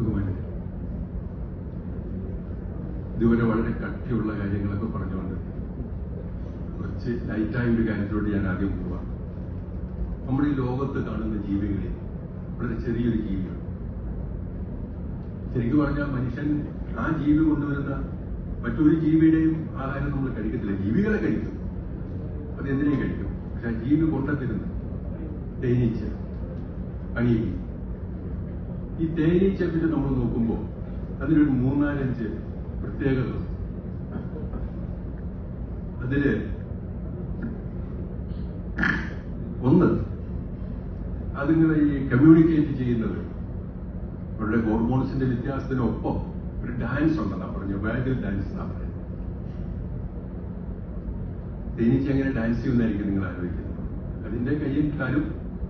ബഹുമാനം, ഇതുവരെ വളരെ കട്ടിയുള്ള കാര്യങ്ങളൊക്കെ പറഞ്ഞുകൊണ്ട് കുറച്ച് ലൈറ്റായ ഒരു കാര്യത്തിലോട്ട് ഞാൻ ആദ്യം പോവാം. നമ്മുടെ ഈ ലോകത്ത് കാണുന്ന ജീവികളിൽ വളരെ ചെറിയൊരു ജീവിയാണ്. ശരിക്കും പറഞ്ഞാൽ മനുഷ്യൻ ആ ജീവി കൊണ്ടുവരുന്ന മറ്റൊരു ജീവിയുടെയും ആഹാരം നമ്മൾ കഴിക്കത്തില്ല. ജീവികളെ കഴിക്കും, അത് എന്തിനേയും കഴിക്കും. പക്ഷെ ആ ജീവി കൊണ്ടെത്തിരുന്നു തേനീച്ച, അണിയി. ഈ തേനീച്ചയെ പറ്റി നമ്മൾ നോക്കുമ്പോൾ അതിലൊരു 3-4 പ്രത്യേകത. അതില് ഒന്ന്, അതിങ്ങനെ ഈ കമ്മ്യൂണിക്കേറ്റ് ചെയ്യുന്നത് അവരുടെ ഹോർമോൺസിന്റെ വ്യത്യാസത്തിനൊപ്പം ഒരു ഡാൻസ് ഉണ്ടെന്നാ പറഞ്ഞു, വാഗൽ ഡാൻസ് എന്നാ പറയുന്നത്. തേനീച്ച എങ്ങനെ ഡാൻസ് ചെയ്യുന്നതായിരിക്കും നിങ്ങൾ ആലോചിക്കുന്നത്. അതിന്റെ കയ്യിൽ കാലും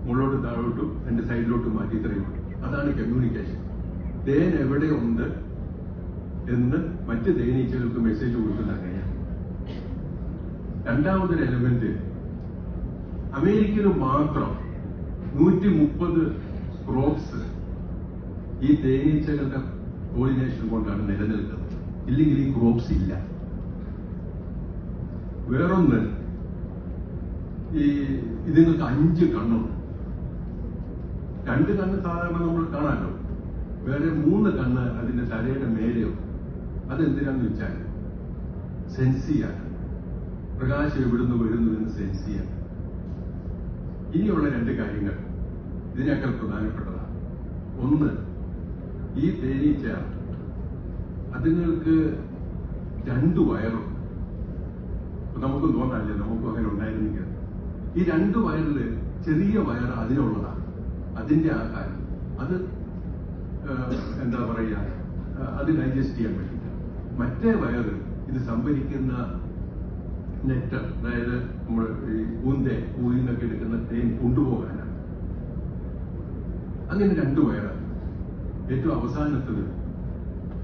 മുകളിലോട്ടും താഴോട്ടും 2 സൈഡിലോട്ടും മാറ്റി ഇത്രയുണ്ട്. അതാണ് കമ്മ്യൂണിക്കേഷൻ. തേൻ എവിടെയുണ്ട് എന്ന് മറ്റ് തേനീച്ചകൾക്ക് മെസ്സേജ് കൊടുക്കുന്ന അങ്ങനെയാണ്. രണ്ടാമതൊരു എലമെന്റ്, അമേരിക്കയിൽ മാത്രം 130 ക്രോപ്സ് ഈ തേനീച്ചകളുടെ പോളിനേഷൻ കൊണ്ടാണ് നിലനിൽക്കുന്നത്. ഇല്ലെങ്കിൽ ഈ ക്രോപ്സ് ഇല്ല. വേറൊന്ന്, ഈ ഇതുങ്ങൾക്ക് 5 കണ്ണുണ്ട്. 2 കണ്ണ് സാധാരണ നമ്മൾ കാണാമല്ലോ. വേറെ 3 കണ്ണ് അതിന്റെ തലയുടെ മേലെയുണ്ട്. അതെന്തിനാന്ന് വെച്ചാൽ സെൻസ് ചെയ്യാൻ, പ്രകാശം എവിടുന്ന് വരുന്നു എന്ന് സെൻസ് ചെയ്യാൻ. ഇനിയുള്ള 2 കാര്യങ്ങൾ ഇതിനേക്കാൾ പ്രധാനപ്പെട്ടതാണ്. ഒന്ന്, ഈ തേനീച്ച അതുങ്ങൾക്ക് 2 വയറുണ്ട്. നമുക്ക് തോന്നാല്ലേ നമുക്കും അങ്ങനെ ഉണ്ടായിരുന്നെങ്കിൽ. ഈ 2 വയറില് ചെറിയ വയർ അതിനുള്ളതാണ്, അതിന്റെ ആഹാരം. അത് എന്താ പറയുക, അത് ഡൈജസ്റ്റ് ചെയ്യാൻ പറ്റില്ല. മറ്റേ വയറ് ഇത് സംഭരിക്കുന്ന നെക്ടർ, അതായത് നമ്മൾ ഈ പൂവിൽ നിന്നൊക്കെ എടുക്കുന്ന തേൻ കൊണ്ടുപോകാനാണ്. അങ്ങനെ 2 വയറാണ്. ഏറ്റവും അവസാനത്തത്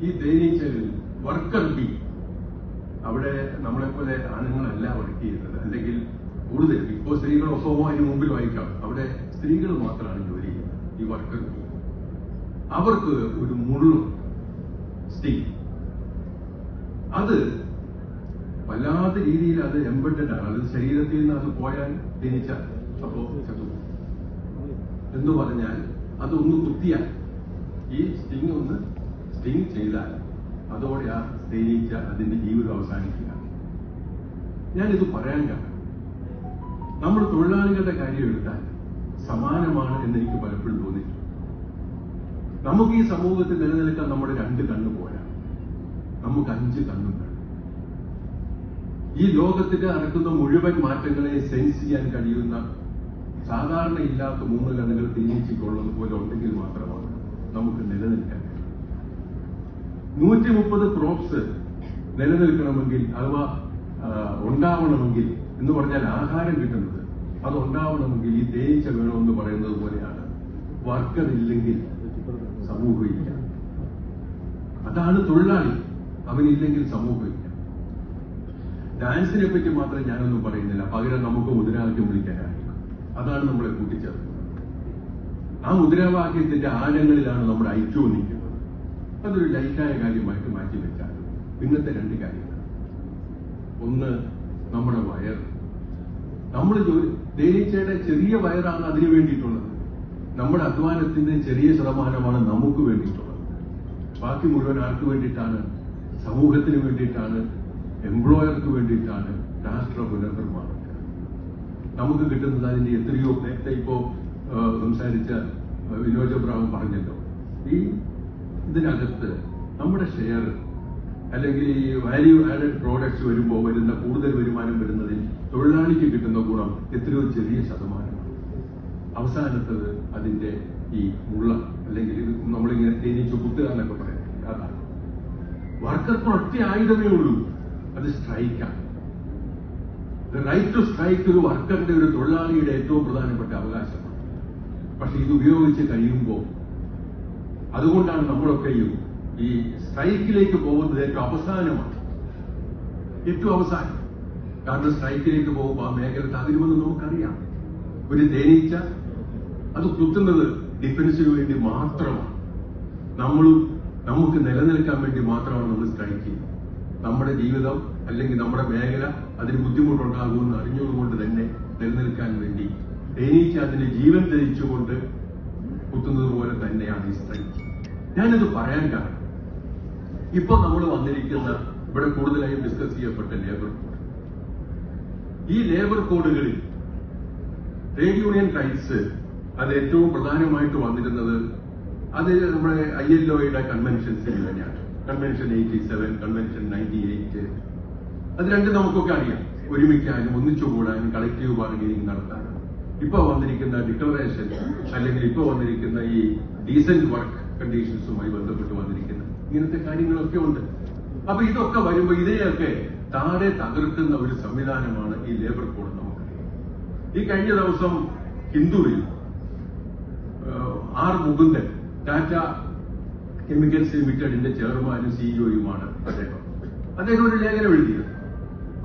ഈ തേനീച്ചകളിൽ വർക്കർ ബി. അവിടെ നമ്മളെപ്പോലെ ആണുങ്ങളല്ല വർക്ക് ചെയ്യുന്നത്, അല്ലെങ്കിൽ കൂടുതൽ ഇപ്പോൾ സ്ത്രീകളൊക്കെ അതിന് മുമ്പിൽ വായിക്കാം. അവിടെ സ്ത്രീകൾ മാത്രമാണ് ജോലി ചെയ്യുന്നത്. ഈ വർക്കർ ബി, അവർക്ക് ഒരു മുള്ളും സ്റ്റിങ്, അത് വല്ലാത്ത രീതിയിൽ അത് എംബഡഡ് ആണ്. അത് ശരീരത്തിൽ നിന്ന് അത് പോയാൽ തേനീച്ച അപ്പോ ചത്തുപോകും. എന്ന് പറഞ്ഞാൽ അതൊന്ന് കുത്തിയാൽ, ഈ സ്റ്റിങ് ഒന്ന് സ്റ്റിങ് ചെയ്താൽ അതോടെ ആ തേനീച്ച അതിന്റെ ജീവിതം അവസാനിക്കുക. ഞാനിത് പറയാൻ കാരണം, നമ്മൾ തൊഴിലാളികളുടെ കാര്യം എടുത്താൽ സമാനമാണ് എന്ന് എനിക്ക് പലപ്പോഴും തോന്നിയിട്ടുണ്ട്. നമുക്ക് ഈ സമൂഹത്തിൽ നിലനിൽക്കാൻ നമ്മുടെ 2 കണ്ണ് പോരാ, നമുക്ക് 5 കണ്ണും വേണം. ഈ ലോകത്തിൽ നടക്കുന്ന മുഴുവൻ മാറ്റങ്ങളെ സെൻസ് ചെയ്യാൻ കഴിയുന്ന സാധാരണ ഇല്ലാത്ത 3 കണ്ണുകൾ തേനീച്ചയ്ക്കുള്ളത് പോലെ ഉണ്ടെങ്കിൽ മാത്രമാണ് നമുക്ക് നിലനിൽക്കാൻ കഴിയും. 130 ക്രോപ്സ് നിലനിൽക്കണമെങ്കിൽ, അഥവാ ഉണ്ടാവണമെങ്കിൽ എന്ന് പറഞ്ഞാൽ ആഹാരം കിട്ടുന്നത്, അത് ഉണ്ടാവണമെങ്കിൽ ഈ തേനീച്ച വേണമെന്ന് പറയുന്നത് പോലെയാണ്. വർക്കർ ഇല്ലെങ്കിൽ സമൂഹമില്ല. അതാണ് തൊഴിലാളി, അവനില്ലെങ്കിൽ സമൂഹമില്ല. ഡാൻസിനെ പറ്റി മാത്രം ഞാനൊന്നും പറയുന്നില്ല, പകരം നമുക്ക് മുദ്രാവാക്യം വിളിക്കാനായിരിക്കും. അതാണ് നമ്മളെ കൂട്ടിച്ചേർക്കുന്നത്. ആ മുദ്രാവാക്യത്തിന്റെ ആഴങ്ങളിലാണ് നമ്മുടെ ഐക്യവും നിൽക്കുന്നത്. അതൊരു ലൈറ്റായ കാര്യമായിട്ട് മാറ്റിവെച്ചാൽ ഇന്നത്തെ 2 കാര്യങ്ങൾ. ഒന്ന്, നമ്മുടെ വയർ. നമ്മൾ തേനീച്ചയുടെ ചെറിയ വയറാണ് അതിനു വേണ്ടിയിട്ടുള്ളത്. നമ്മുടെ അധ്വാനത്തിന്റെ ചെറിയ ശതമാനമാണ് നമുക്ക് വേണ്ടിയിട്ടുള്ളത്. ബാക്കി മുഴുവൻ ആർക്ക് വേണ്ടിയിട്ടാണ്? സമൂഹത്തിന് വേണ്ടിയിട്ടാണ്, എംപ്ലോയർക്ക് വേണ്ടിയിട്ടാണ്, രാഷ്ട്ര പുനർനിർമ്മാണത്തിന്. നമുക്ക് കിട്ടുന്നത് അതിന്റെ എത്രയോ. നേരത്തെ ഇപ്പോ സംസാരിച്ച വിനോദ് ബ്രാവൻ പറഞ്ഞല്ലോ, ഈ ഇതിനകത്ത് നമ്മുടെ ഷെയർ അല്ലെങ്കിൽ ഈ വാല്യൂ ആഡഡ് പ്രോഡക്ട്സ് വരുമ്പോൾ വരുന്ന കൂടുതൽ വരുമാനം വരുന്നതിൽ തൊഴിലാളിക്ക് കിട്ടുന്ന ഗുണം എത്രയോ ചെറിയ ശതമാനമാണ്. അവസാനത്തത് അതിന്റെ ഈ മുള്ള, അല്ലെങ്കിൽ നമ്മളിങ്ങനെ തേനീച്ച കുത്തുക എന്നൊക്കെ പറയാം, അതാണ്. വർക്കർക്ക് ഒറ്റ ആയുധമേ ഉള്ളൂ, അത് സ്ട്രൈക്കാണ്. റൈറ്റ് ടു സ്ട്രൈക്ക് ഒരു വർക്കറിന്റെ, ഒരു തൊഴിലാളിയുടെ ഏറ്റവും പ്രധാനപ്പെട്ട അവകാശമാണ്. പക്ഷെ ഇത് ഉപയോഗിച്ച് കഴിയുമ്പോൾ, അതുകൊണ്ടാണ് നമ്മളൊക്കെയും ഈ സ്ട്രൈക്കിലേക്ക് പോകുന്നത് ഏറ്റവും അവസാനമാണ്. ഏറ്റവും അവസാനം. കാരണം സ്ട്രൈക്കിലേക്ക് പോകുമ്പോൾ ആ മേഖല തകരുമെന്ന് നമുക്കറിയാം. ഒരു തേനീച്ച അത് കുത്തുന്നത് ഡിഫൻസിന് വേണ്ടി മാത്രമാണ്. നമുക്ക് നിലനിൽക്കാൻ വേണ്ടി മാത്രമാണ് നമ്മൾ സ്ട്രൈക്ക് ചെയ്യുന്നത്. നമ്മുടെ ജീവിതം അല്ലെങ്കിൽ നമ്മുടെ മേഖല അതിന് ബുദ്ധിമുട്ടുണ്ടാകുമെന്ന് അറിഞ്ഞതുകൊണ്ട് തന്നെ നിലനിൽക്കാൻ വേണ്ടി തേനീച്ച അതിന്റെ ജീവൻ ധരിച്ചുകൊണ്ട് കുത്തുന്നത് പോലെ തന്നെയാണ് ഈ സ്ട്രൈക്ക്. ഞാനിത് പറയാൻ കാരണം ഇപ്പൊ നമ്മൾ വന്നിരിക്കുന്ന ഇവിടെ കൂടുതലായും ഡിസ്കസ് ചെയ്യപ്പെട്ട ലേബർ കോഡ്, ഈ ലേബർ കോഡുകളിൽ ട്രേഡ് യൂണിയൻ റൈറ്റ്സ് അത് ഏറ്റവും പ്രധാനമായിട്ട് വന്നിരുന്നത് അത് നമ്മുടെ ILOയുടെ കൺവെൻഷൻസിൽ തന്നെയാണ്. Convention 87, convention 98. അത് രണ്ടും നമുക്കൊക്കെ അറിയാം. ഒരുമിക്കാനും ഒന്നിച്ചുകൂടാനും കളക്റ്റീവ് ബാർഗനിങ് നടത്താനും ഇപ്പൊ വന്നിരിക്കുന്ന ഡിക്ലറേഷൻ അല്ലെങ്കിൽ ഇപ്പൊ വന്നിരിക്കുന്ന ഈ ഡീസന്റ് വർക്ക് കണ്ടീഷൻസുമായി ബന്ധപ്പെട്ട് വന്നിരിക്കുന്ന ഇങ്ങനത്തെ കാര്യങ്ങളൊക്കെ ഉണ്ട്. അപ്പൊ ഇതൊക്കെ വരുമ്പോ ഇതിനെയൊക്കെ താഴെ തകർക്കുന്ന ഒരു സംവിധാനമാണ് ഈ ലേബർ കോഡ്. നമുക്കറിയാം, ഈ കഴിഞ്ഞ ദിവസം ഹിന്ദുവിൽ ആർ മുകുന്ദൻ, ടാറ്റ കെമിക്കൽസ് ലിമിറ്റഡിന്റെ ചെയർമാനും സിഇഒയുമാണ് അദ്ദേഹം ഒരു ലേഖനം എഴുതിയത്.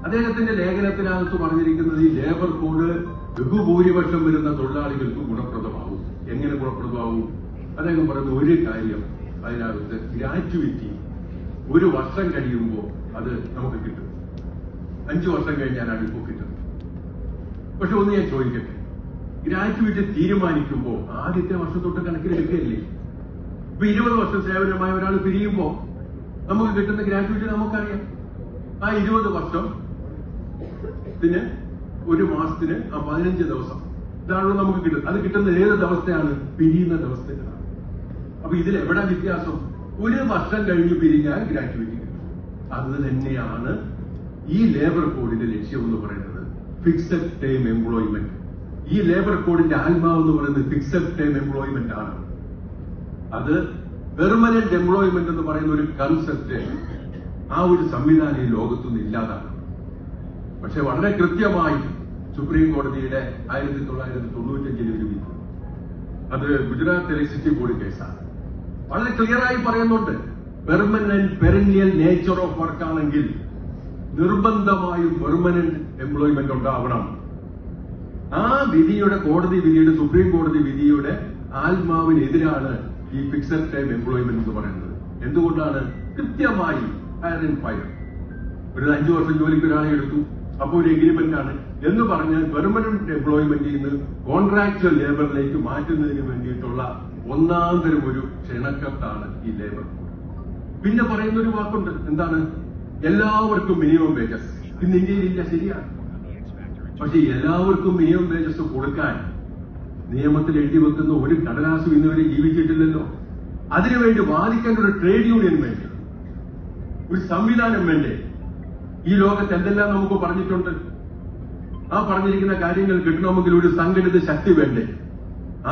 അദ്ദേഹത്തിന്റെ ലേഖനത്തിനകത്ത് പറഞ്ഞിരിക്കുന്നത് ഈ ലേബർ കോഡ് ബഹുഭൂരിപക്ഷം വരുന്ന തൊഴിലാളികൾക്ക് ഗുണപ്രദമാവും. എങ്ങനെ ഗുണപ്രദമാവും? അദ്ദേഹം പറയുന്ന ഒരു കാര്യം, അതിനകത്ത് ഗ്രാറ്റുവിറ്റി 1 വർഷം കഴിയുമ്പോൾ അത് നമുക്ക് കിട്ടും. 5 വർഷം കഴിഞ്ഞാലാണ് ഇപ്പോൾ കിട്ടുന്നത്. പക്ഷെ ഒന്ന് ഞാൻ ചോദിക്കട്ടെ, ഗ്രാറ്റുവിറ്റി തീരുമാനിക്കുമ്പോൾ ആദ്യത്തെ വർഷം തൊട്ട് കണക്കിലെടുക്കുകയല്ലേ? ഇപ്പൊ 20 വർഷം സേവനമായ ഒരാൾ പിരിയുമ്പോൾ നമുക്ക് കിട്ടുന്ന ഗ്രാറ്റുവിറ്റി നമുക്കറിയാം. ആ 20 വർഷത്തിന് 1 മാസത്തിന് 15 ദിവസം ഇതാണല്ലോ നമുക്ക് കിട്ടുന്നത്. അത് കിട്ടുന്ന ഏത് ദിവസത്തെയാണ്? പിരിയുന്ന ദിവസത്തിലാണ്. അപ്പൊ ഇതിൽ എവിടെ വ്യത്യാസം? 1 വർഷം കഴിഞ്ഞ് പിരിഞ്ഞാൽ ഗ്രാറ്റുവിറ്റി കിട്ടും. അത് തന്നെയാണ് ഈ ലേബർ കോഡിന്റെ ലക്ഷ്യം എന്ന് പറയുന്നത്, ഫിക്സഡ് ടൈം എംപ്ലോയ്മെന്റ്. ഈ ലേബർ കോഡിന്റെ ആത്മാവ് എന്ന് പറയുന്നത് ഫിക്സഡ് ടൈം എംപ്ലോയ്മെന്റ് ആണ്. അത് പെർമനന്റ് എംപ്ലോയ്മെന്റ് എന്ന് പറയുന്ന ഒരു കൺസെപ്റ്റ്, ആ ഒരു സംവിധാനം ഈ ലോകത്തൊന്നും ഇല്ലാതാണ്. പക്ഷെ വളരെ കൃത്യമായി സുപ്രീം കോടതിയുടെ 1995 ഒരു വിധി, അത് ഗുജറാത്ത് ഇലക്ട്രിസിറ്റി ബോർഡ് കേസാണ്, വളരെ ക്ലിയറായി പറയുന്നുണ്ട്. പെർമനന്റ് പെരന്യൽ നേച്ചർ ഓഫ് വർക്ക് ആണെങ്കിൽ നിർബന്ധമായും പെർമനന്റ് എംപ്ലോയ്മെന്റ് ഉണ്ടാവണം. ആ വിധിയുടെ, കോടതി വിധിയുടെ, സുപ്രീം കോടതി വിധിയുടെ ആത്മാവിനെതിരാണ് ഈ ഫിക്സഡ് ടൈം എംപ്ലോയ്മെന്റ് എന്ന് പറയുന്നത്. എന്തുകൊണ്ടാണ്? കൃത്യമായി ഹയർ ആൻഡ് ഫയർ, ഒരു 5 വർഷം ജോലിക്ക് ഒരാളെ എടുത്തു, അപ്പോൾ ഒരു എഗ്രിമെന്റ് ആണ് എന്ന് പറഞ്ഞാൽ പെർമനന്റ് എംപ്ലോയ്മെന്റിൽ നിന്ന് കോൺട്രാക്ച്വൽ ലേബറിലേക്ക് മാറ്റുന്നതിന് വേണ്ടിയിട്ടുള്ള ഒന്നാം തരം ഒരു ക്ഷണക്കത്താണ് ഈ ലേബർ. പിന്നെ പറയുന്ന ഒരു വാക്കുണ്ട്, എന്താണ്? എല്ലാവർക്കും മിനിമം വേജസ്. ഇന്ന് ഇന്ത്യയിലില്ല, ശരിയാണ്. പക്ഷെ എല്ലാവർക്കും മിനിമം വേജസ് കൊടുക്കാൻ നിയമത്തിൽ എഴുതി വെക്കുന്ന ഒരു കടലാസും ഇന്നുവരെ ജീവിച്ചിട്ടില്ലല്ലോ. അതിനുവേണ്ടി വാദിക്കാൻ ഒരു ട്രേഡ് യൂണിയൻ വേണ്ടി, ഒരു സംവിധാനം വേണ്ടേ? ഈ ലോകത്ത് എന്തെല്ലാം നമുക്ക് പറഞ്ഞിട്ടുണ്ട്. ആ പറഞ്ഞിരിക്കുന്ന കാര്യങ്ങൾ കിട്ടണമെങ്കിൽ ഒരു സംഘടിത ശക്തി വേണ്ടേ?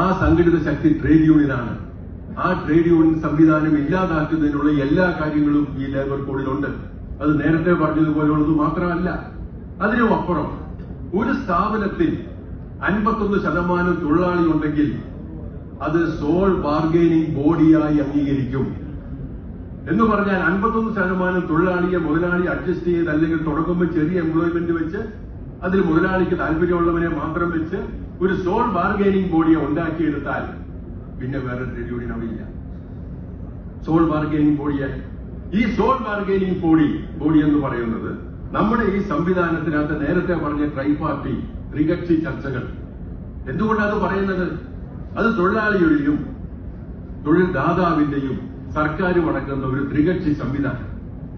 ആ സംഘടിത ശക്തി ട്രേഡ് യൂണിയനാണ്. ആ ട്രേഡ് യൂണിയൻ സംവിധാനം ഇല്ലാതാക്കുന്നതിനുള്ള എല്ലാ കാര്യങ്ങളും ഈ ലേബർ കോഡിലുണ്ട്. അത് നേരത്തെ പറഞ്ഞതുപോലുള്ളത് മാത്രമല്ല, അതിനുമപ്പുറം ഒരു സ്ഥാപനത്തിൽ 51% തൊഴിലാളി ഉണ്ടെങ്കിൽ അത് സോൾ ബാർഗൈനിങ് ബോഡിയായി അംഗീകരിക്കും. എന്ന് പറഞ്ഞാൽ 51% തൊഴിലാളിയെ മുതലാളി അഡ്ജസ്റ്റ് ചെയ്ത്, അല്ലെങ്കിൽ തുടങ്ങുമ്പോൾ ചെറിയ എംപ്ലോയ്മെന്റ് വെച്ച് അതിൽ മുതലാളിക്ക് താല്പര്യമുള്ളവരെ മാത്രം വെച്ച് ഒരു സോൾ ബാർഗൈനിങ് ബോഡിയെ ഉണ്ടാക്കിയെടുത്താൽ പിന്നെ വേറെ ട്രേഡ് യൂണിയൻ അവിടെ ഇല്ല. സോൾ ബാർഗൈനിങ് ബോഡിയായി. ഈ സോൾ ബാർഗൈനിങ് ബോഡി എന്ന് പറയുന്നത് നമ്മുടെ ഈ സംവിധാനത്തിനകത്ത് നേരത്തെ പറഞ്ഞ ട്രൈപാർട്ടി, ത്രികക്ഷി ചർച്ചകൾ. എന്തുകൊണ്ടാണ് പറയുന്നത്? അത് തൊഴിലാളിയുടെയും തൊഴിൽ ദാതാവിന്റെയും സർക്കാരും അടങ്ങുന്ന ഒരു ത്രികക്ഷി സംവിധാനം.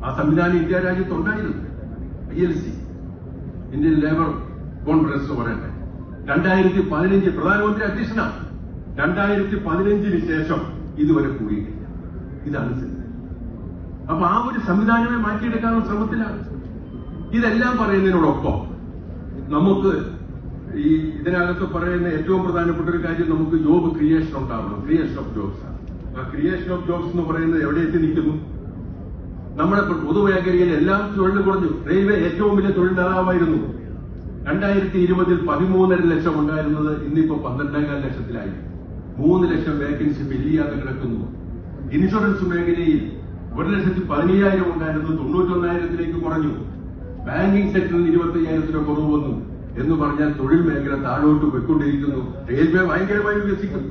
ആ സംവിധാനം ഇന്ത്യ രാജ്യത്തുണ്ടായിരുന്നു. ILC, ഇന്ത്യൻ ലേബർ കോൺഫറൻസ് പറയട്ടെ, 2015 പ്രധാനമന്ത്രി അധ്യക്ഷനാണ്. 2015 ശേഷം ഇതുവരെ കൂടിയിട്ടില്ല. ഇതാണ് സ്ഥിതി. അപ്പൊ ആ ഒരു സംവിധാനമേ മാറ്റിയെടുക്കാനുള്ള ശ്രമത്തിലാണ്. ഇതെല്ലാം പറയുന്നതിനോടൊപ്പം നമുക്ക് ഈ ഇതിനകത്ത് പറയുന്ന ഏറ്റവും പ്രധാനപ്പെട്ട ഒരു കാര്യം, നമുക്ക് ജോബ് ക്രിയേഷൻ ഉണ്ടാവണം. ക്രിയേഷൻ ഓഫ് ജോബ്സ് ആണ്. ആ ക്രിയേഷൻ ഓഫ് ജോബ്സ് എന്ന് പറയുന്നത് എവിടെ എത്തി നിൽക്കുന്നു? നമ്മുടെ പൊതുമേഖലയിൽ എല്ലാം തൊഴിൽ കുറഞ്ഞു. റെയിൽവേ ഏറ്റവും വലിയ തൊഴിൽ ദാതാവായിരുന്നു. 2020 13.5 ലക്ഷം ഉണ്ടായിരുന്നത് ഇന്നിപ്പോ 12.4 ലക്ഷത്തിലായി. 3 ലക്ഷം വേക്കൻസി ഫില്ലിയാതെ കിടക്കുന്നു. ഇൻഷുറൻസ് മേഖലയിൽ 1,15,000 ഉണ്ടായിരുന്നത് 91,000 കുറഞ്ഞു. ബാങ്കിംഗ് സെക്ടറിൽ 25,000 കുറവ് വന്നു. എന്ന് പറഞ്ഞാൽ തൊഴിൽ മേഖല താഴോട്ട് പോയിക്കൊണ്ടിരിക്കുന്നു. റെയിൽവേ ഭയങ്കരമായി വികസിക്കുന്നു.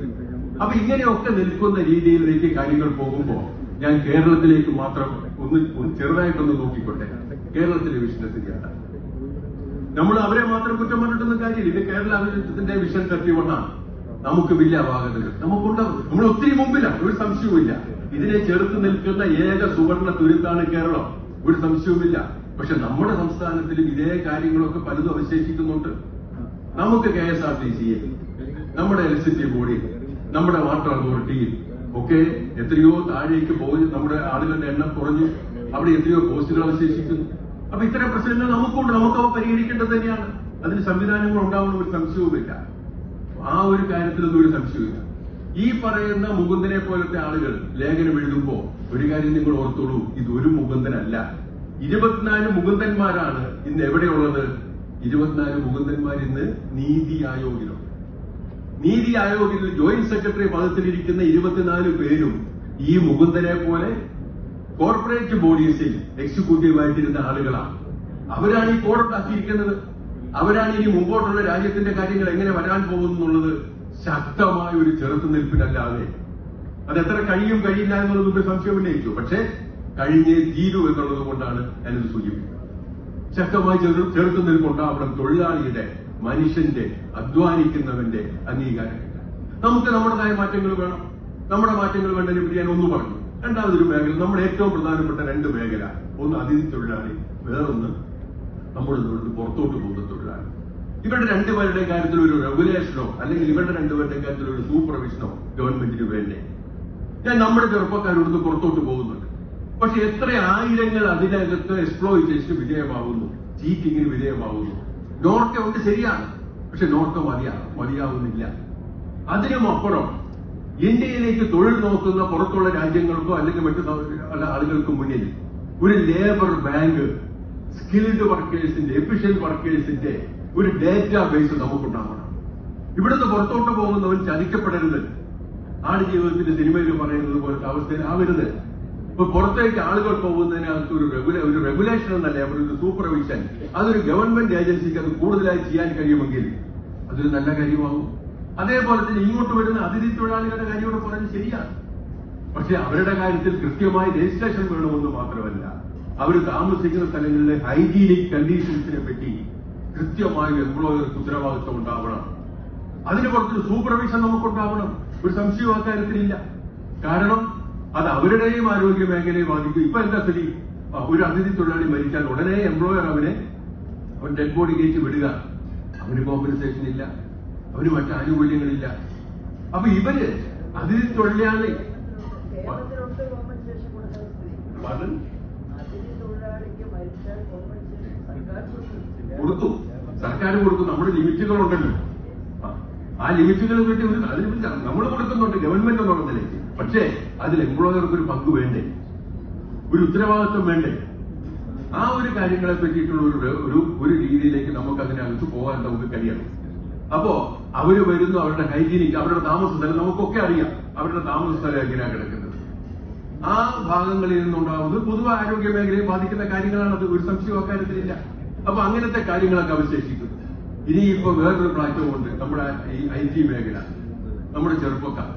അപ്പൊ ഇങ്ങനെയൊക്കെ നിൽക്കുന്ന രീതിയിലേക്ക് കാര്യങ്ങൾ പോകുമ്പോൾ ഞാൻ കേരളത്തിലേക്ക് മാത്രം ഒന്ന് ചെറുതായിട്ടൊന്ന് നോക്കിക്കോട്ടെ. കേരളത്തിലെ വിഷന്റെ സ്ഥിതിയാണ്. നമ്മൾ അവരെ മാത്രം കുറ്റം പറഞ്ഞിട്ടൊന്നും കാര്യമില്ല. ഇത് കേരളത്തിന്റെ വിഷൻ 31 നമുക്ക് വലിയ അപാകതകൾ നമുക്കുണ്ടാവും. നമ്മൾ ഒത്തിരി മുമ്പിലാണ്, ഒരു സംശയവുമില്ല. ഇതിനെ ചെറുത്ത് നിൽക്കുന്ന ഏക സുവർണ തുരുത്താണ് കേരളം, ഒരു സംശയവുമില്ല. പക്ഷെ നമ്മുടെ സംസ്ഥാനത്തിലും ഇതേ കാര്യങ്ങളൊക്കെ പലതും അവശേഷിക്കുന്നുണ്ട്. നമുക്ക് KSRTC, നമ്മുടെ ഇലക്ട്രിസിറ്റി ബോർഡിൽ, നമ്മുടെ വാട്ടർ അതോറിറ്റിയിൽ ഒക്കെ എത്രയോ താഴേക്ക് പോയി നമ്മുടെ ആളുകളുടെ എണ്ണം കുറഞ്ഞു. അവിടെ എത്രയോ പോസ്റ്റുകൾ അവശേഷിക്കുന്നു. അപ്പൊ ഇത്തരം പ്രശ്നങ്ങൾ നമുക്കുണ്ട്, നമുക്കവ പരിഹരിക്കേണ്ടത് തന്നെയാണ്. അതിന് സംവിധാനങ്ങൾ ഉണ്ടാവുന്ന ഒരു സംശയവുമില്ല. ആ ഒരു കാര്യത്തിലൊന്നും ഒരു സംശയമില്ല. ഈ പറയുന്ന മുകുന്ദനെ പോലത്തെ ആളുകൾ ലേഖനം എഴുതുമ്പോ ഒരു കാര്യം നിങ്ങൾ ഓർത്തോളൂ, ഇത് ഒരു മുകുന്ദനല്ല. 24 മുകുന്ദന്മാരാണ് ഇന്ന് എവിടെയുള്ളത്. 24 മുകുന്ദന്മാർ ഇന്ന് നീതി ആയോഗിലുണ്ട്. നീതി ആയോഗിൽ ജോയിന്റ് സെക്രട്ടറി പദത്തിലിരിക്കുന്ന 24 പേരും ഈ മുകുന്ദനെ പോലെ കോർപ്പറേറ്റ് ബോഡീസിൽ എക്സിക്യൂട്ടീവായിട്ടിരുന്ന ആളുകളാണ്. അവരാണ് ഈ കോഡുണ്ടാക്കിയിരിക്കുന്നത്. അവരാണ് ഇനി മുമ്പോട്ടുള്ള രാജ്യത്തിന്റെ കാര്യങ്ങൾ എങ്ങനെ വരാൻ പോകുന്നുള്ളത് ശക്തമായ ഒരു ചെറുത്തുനിൽപ്പിനല്ലാതെ അത് എത്ര കഴിയും കഴിയില്ല എന്നുള്ളത് മുമ്പ് സംശയം ഉന്നയിച്ചു. പക്ഷെ കഴിഞ്ഞേ തീരൂ എന്നുള്ളത് കൊണ്ടാണ് ഞാനിത് സൂചിപ്പിക്കുന്നത്. ശക്തമായി ചെറുത്തുനിൽപ്പുണ്ടാവണം. തൊഴിലാളിയുടെ, മനുഷ്യന്റെ, അധ്വാനിക്കുന്നവന്റെ അംഗീകാരമില്ല. നമുക്ക് നമ്മുടേതായ മാറ്റങ്ങൾ വേണം. നമ്മുടെ മാറ്റങ്ങൾ വേണ്ടതിനെ ഞാൻ ഒന്ന് പറഞ്ഞു. രണ്ടാമതൊരു മേഖല, നമ്മുടെ ഏറ്റവും പ്രധാനപ്പെട്ട 2 മേഖല, ഒന്ന് അതിഥി തൊഴിലാളി, വേറൊന്ന് നമ്മുടെ പുറത്തോട്ട് പോകുന്ന തൊഴിലാളി. ഇവരുടെ 2 പേരുടെയും കാര്യത്തിൽ ഒരു റെഗുലേഷനോ അല്ലെങ്കിൽ ഇവരുടെ 2 പേരുടെയും കാര്യത്തിൽ ഒരു സൂപ്പർവിഷനോ ഗവൺമെന്റിന് വേണ്ടേ? ഞാൻ നമ്മുടെ ചെറുപ്പക്കാരോട് പുറത്തോട്ട് പോകുന്നുണ്ട്. പക്ഷെ എത്ര ആയിരങ്ങൾ അതിനകത്ത് എക്സ്പ്ലോയിറ്റേഷന് വിധേയമാവുന്നു, ചീറ്റിങ്ങിന് വിധേയമാവുന്നു. നോർക്ക ഉണ്ട്, ശരിയാണ്. പക്ഷെ നോർക്ക മതിയാവുന്നില്ല. അതിനുമപ്പുറം ഇന്ത്യയിലേക്ക് തൊഴിൽ നോക്കുന്ന പുറത്തുള്ള രാജ്യങ്ങൾക്കോ അല്ലെങ്കിൽ മറ്റു ആളുകൾക്ക് മുന്നിൽ ഒരു ലേബർ ബാങ്ക്, സ്കിൽഡ് വർക്കേഴ്സിന്റെ, എഫിഷ്യന്റ് വർക്കേഴ്സിന്റെ ഒരു ഡേറ്റാ ബേസ് നമുക്കുണ്ടാവണം. ഇവിടുന്ന് പുറത്തോട്ട് പോകുന്നവൻ ചതിക്കപ്പെടരുത്. ആടുജീവിതത്തിന്റെ സിനിമയിൽ പറയുന്നത് പോലത്തെ അവസ്ഥയിലാവരുത്. ഇപ്പൊ പുറത്തേക്ക് ആളുകൾ പോകുന്നതിനകത്ത് ഒരു റെഗുലേഷൻ എന്നല്ല, ഒരു സൂപ്പർവിഷൻ, അതൊരു ഗവൺമെന്റ് ഏജൻസിക്ക് അത് കൂടുതലായി ചെയ്യാൻ കഴിയുമെങ്കിൽ അതൊരു നല്ല കാര്യമാകും. അതേപോലെ തന്നെ ഇങ്ങോട്ട് വരുന്ന അതിഥി തൊഴിലാളികളുടെ കാര്യമോട് പറഞ്ഞ് ശരിയാണ്. പക്ഷെ അവരുടെ കാര്യത്തിൽ കൃത്യമായി രജിസ്ട്രേഷൻ വേണമെന്ന് മാത്രമല്ല, അവർ താമസിക്കുന്ന സ്ഥലങ്ങളിലെ ഹൈജീനിക് കണ്ടീഷൻസിനെ പറ്റി കൃത്യമായി എംപ്ലോയർക്ക് ഉത്തരവാദിത്വം ഉണ്ടാവണം. അതിന് പുറത്തൊരു സൂപ്പർവിഷൻ നമുക്കുണ്ടാവണം. ഒരു സംശയവും അക്കാര്യത്തിലില്ല. കാരണം അത് അവരുടെയും ആരോഗ്യ മേഖലയെ ബാധിക്കും. ഇപ്പൊ എന്താ സ്ഥിതി? ഒരു അതിഥി തൊഴിലാളി മരിച്ചാൽ ഉടനെ എംപ്ലോയർ അവൻ ഡെഡ് ബോഡി കയറ്റി വിടുക. അവന് കോമ്പൻസേഷൻ ഇല്ല, അവന് മറ്റ് ആനുകൂല്യങ്ങളില്ല. അപ്പൊ ഇവര് അതിഥി തൊഴിലാളി കൊടുത്തു, സർക്കാർ കൊടുക്കും. നമ്മുടെ ലിമിറ്റുകളുണ്ടല്ലോ, ആ ലിമിറ്റുകൾ കിട്ടി അതിന് നമ്മൾ കൊടുക്കുന്നുണ്ട് ഗവൺമെന്റ് എന്നുള്ള നിലയ്ക്ക്. പക്ഷേ അതിൽ എംപ്ലോയർക്ക് ഒരു പങ്ക് വേണ്ടേ, ഒരു ഉത്തരവാദിത്വം വേണ്ടേ? ആ ഒരു കാര്യങ്ങളെ പറ്റിയിട്ടുള്ള ഒരു രീതിയിലേക്ക് നമുക്ക് അതിനകത്ത് പോകാൻ നമുക്ക് കഴിയണം. അപ്പോ അവര് വരുന്നു, അവരുടെ ഹൈജീനിക്, അവരുടെ താമസ സ്ഥലം നമുക്കൊക്കെ അറിയാം. അവരുടെ താമസ സ്ഥലം എങ്ങനെയാണ് കിടക്കുന്നത്, ആ ഭാഗങ്ങളിൽ നിന്നുണ്ടാവുന്നത് പൊതുവെ ആരോഗ്യ മേഖലയെ ബാധിക്കുന്ന കാര്യങ്ങളാണ്. അത് ഒരു സംശയം അക്കാര്യത്തിലില്ല. അപ്പൊ അങ്ങനത്തെ കാര്യങ്ങളൊക്കെ അവശേഷിക്കുന്നു. ഇനിയിപ്പോ വേറൊരു പ്ലാറ്റ്ഫോം ഉണ്ട്, നമ്മുടെ ഈ IT മേഖല, നമ്മുടെ ചെറുപ്പക്കാർ.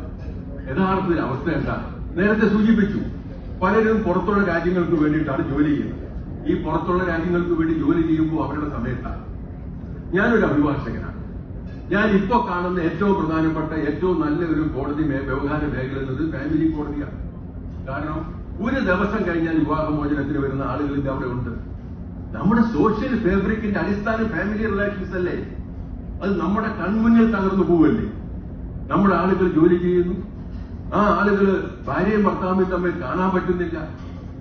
യഥാർത്ഥത്തിൽ അവസ്ഥ എന്താ? നേരത്തെ സൂചിപ്പിച്ചു, പലരും പുറത്തുള്ള രാജ്യങ്ങൾക്ക് വേണ്ടിയിട്ടാണ് ജോലി ചെയ്യുന്നത്. ഈ പുറത്തുള്ള രാജ്യങ്ങൾക്ക് വേണ്ടി ജോലി ചെയ്യുമ്പോൾ അവരുടെ സമയത്താണ്. ഞാനൊരു അഭിഭാഷകനാണ്. ഞാൻ ഇപ്പോ കാണുന്ന ഏറ്റവും പ്രധാനപ്പെട്ട ഏറ്റവും നല്ല ഒരു കോടതി വ്യവഹാര മേഖല എന്നത് ഫാമിലി കോടതിയാണ്. കാരണം ഒരു ദിവസം കഴിഞ്ഞാൽ വിവാഹമോചനത്തിന് വരുന്ന ആളുകളിന്റെ അവിടെ ഉണ്ട്. നമ്മുടെ സോഷ്യൽ ഫാബ്രിക്കിന്റെ അടിസ്ഥാന ഫാമിലി റിലേഷൻസ് അല്ലേ? അത് നമ്മുടെ കൺമുന്നിൽ തകർന്നു പോവല്ലേ? നമ്മുടെ ആളുകൾ ജോലി ചെയ്യുന്നു, ആ ആളുകൾ ഭാര്യയും ഭർത്താവും തമ്മിൽ കാണാൻ പറ്റുന്നില്ല,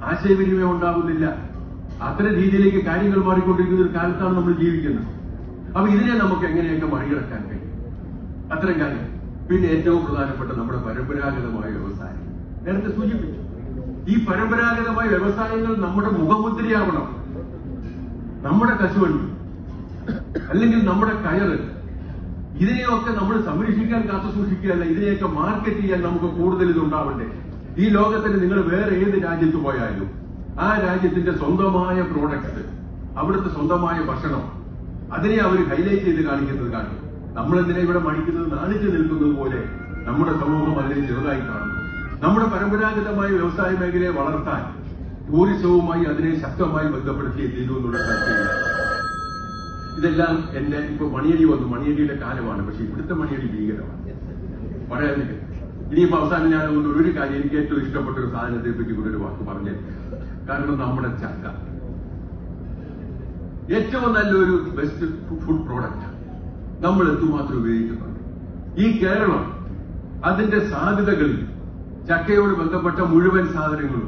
ആശയവിനിമയം ഉണ്ടാകുന്നില്ല. അത്തരം രീതിയിലേക്ക് കാര്യങ്ങൾ മാറിക്കൊണ്ടിരിക്കുന്ന ഒരു കാലത്താണ് നമ്മൾ ജീവിക്കുന്നത്. അപ്പൊ ഇതിനെ നമുക്ക് എങ്ങനെയൊക്കെ മറികടക്കാൻ കഴിയും? അത്തരം കാര്യം. പിന്നെ ഏറ്റവും പ്രധാനപ്പെട്ട നമ്മുടെ പരമ്പരാഗതമായ വ്യവസായം നേരത്തെ സൂചിപ്പിച്ചു. ഈ പരമ്പരാഗതമായ വ്യവസായങ്ങൾ നമ്മുടെ മുഖമുദ്രയാവണം. നമ്മുടെ കശുവണ്ടി അല്ലെങ്കിൽ നമ്മുടെ കയറ്, ഇതിനെയൊക്കെ നമ്മൾ സംരക്ഷിക്കാൻ കാത്തു സൂക്ഷിക്കുകയല്ല, ഇതിനെയൊക്കെ മാർക്കറ്റ് ചെയ്യാൻ നമുക്ക് കൂടുതൽ ഇതുണ്ടാവണ്ടേ? ഈ ലോകത്തിന് നിങ്ങൾ വേറെ ഏത് രാജ്യത്ത് പോയാലും ആ രാജ്യത്തിന്റെ സ്വന്തമായ പ്രോഡക്ട്സ്, അവിടുത്തെ സ്വന്തമായ ഭക്ഷണം, അതിനെ അവർ ഹൈലൈറ്റ് ചെയ്ത് കാണിക്കുന്നത് കാണും. നമ്മളെന്തിനാ ഇവിടെ മടിക്കുന്നത്, നാണിച്ചു നിൽക്കുന്നത് പോലെ നമ്മുടെ സമൂഹം അതിനെ ചെറുതായി കാണുന്നു. നമ്മുടെ പരമ്പരാഗതമായ വ്യവസായ മേഖലയെ വളർത്താൻ ടൂറിസവുമായി അതിനെ ശക്തമായി ബന്ധപ്പെടുത്തിയേ തീരുമെന്നുള്ള ചർച്ചയില്ല. ഇതെല്ലാം എന്റെ ഇപ്പൊ മണിയടി വന്നു, മണിയടിയുടെ കാലമാണ്. പക്ഷെ ഇവിടുത്തെ മണിയടി ഭീകരമാണ്, പറയാനില്ല. ഇനിയിപ്പോ അവസാനം ഞാൻ ഒരു കാര്യം, എനിക്ക് ഏറ്റവും ഇഷ്ടപ്പെട്ട ഒരു സാധനത്തെ പറ്റി കൂടെ ഒരു വാക്ക് പറഞ്ഞു. കാരണം നമ്മുടെ ചക്ക ഏറ്റവും നല്ലൊരു ബെസ്റ്റ് ഫുഡ് പ്രോഡക്റ്റ് നമ്മൾ എന്തുമാത്രം ഉപയോഗിക്കുന്നുണ്ട്. ഈ കേരളം അതിന്റെ സാധ്യതകളിൽ ചക്കയോട് ബന്ധപ്പെട്ട മുഴുവൻ സാധനങ്ങളും,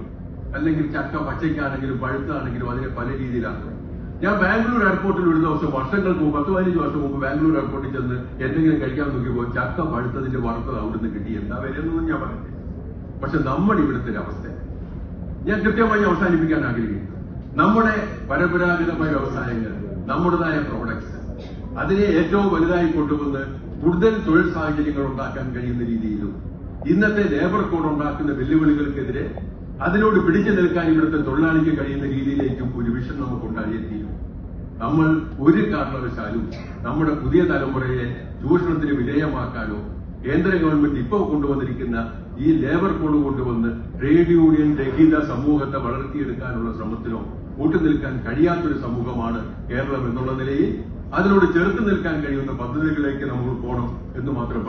അല്ലെങ്കിൽ ചക്ക പച്ചയ്ക്കാണെങ്കിലും പഴുത്താണെങ്കിലും അതിനെ പല രീതിയിലാണ്. ഞാൻ ബാംഗ്ലൂർ എയർപോർട്ടിൽ ഒരു ദിവസം വർഷങ്ങൾക്ക് മുമ്പ് 10-15 വർഷം മുമ്പ് ബാംഗ്ലൂർ എയർപോർട്ടിൽ ചെന്ന് എന്തെങ്കിലും കഴിക്കാൻ നോക്കിയപ്പോൾ ചക്ക പഴുത്തതിന്റെ വറുത്തത് അവിടുന്ന് കിട്ടി. എന്താ വരുന്നതെന്ന് ഞാൻ പറഞ്ഞില്ല. പക്ഷെ നമ്മുടെ ഇവിടുത്തെ ഒരു അവസ്ഥ ഞാൻ കൃത്യമായി അവസാനിപ്പിക്കാൻ ആഗ്രഹിക്കുന്നു. നമ്മുടെ പരമ്പരാഗതമായ വ്യവസായങ്ങൾ, നമ്മുടേതായ പ്രോഡക്ട്സ്, അതിനെ ഏറ്റവും വലുതായി കൊണ്ടുവന്ന് കൂടുതൽ തൊഴിൽ സാഹചര്യങ്ങൾ ഉണ്ടാക്കാൻ കഴിയുന്ന രീതിയിലും ഇന്നത്തെ ലേബർ കോഡ് ഉണ്ടാക്കുന്ന വെല്ലുവിളികൾക്കെതിരെ അതിനോട് പിടിച്ചു നിൽക്കാൻ ഇവിടുത്തെ തൊഴിലാളിക്ക് കഴിയുന്ന രീതിയിലേക്കും ഒരു വിഷൻ നമുക്കുണ്ടായേ തീരും. നമ്മൾ ഒരു കാരണവശാലും നമ്മുടെ പുതിയ തലമുറയെ ചൂഷണത്തിന് വിധേയമാക്കാനോ കേന്ദ്ര ഗവൺമെന്റ് ഇപ്പോൾ കൊണ്ടുവന്നിരിക്കുന്ന ഈ ലേബർ കോഡ് കൊണ്ടുവന്ന് ട്രേഡ് യൂണിയൻ രഹിത സമൂഹത്തെ വളർത്തിയെടുക്കാനുള്ള ശ്രമത്തിനോ കൂട്ടുനിൽക്കാൻ കഴിയാത്തൊരു സമൂഹമാണ് കേരളം എന്നുള്ള നിലയിൽ അതിനോട് ചെറുത്തു നിൽക്കാൻ കഴിയുന്ന പദ്ധതികളിലേക്ക് നമ്മൾ പോകണം എന്ന് മാത്രം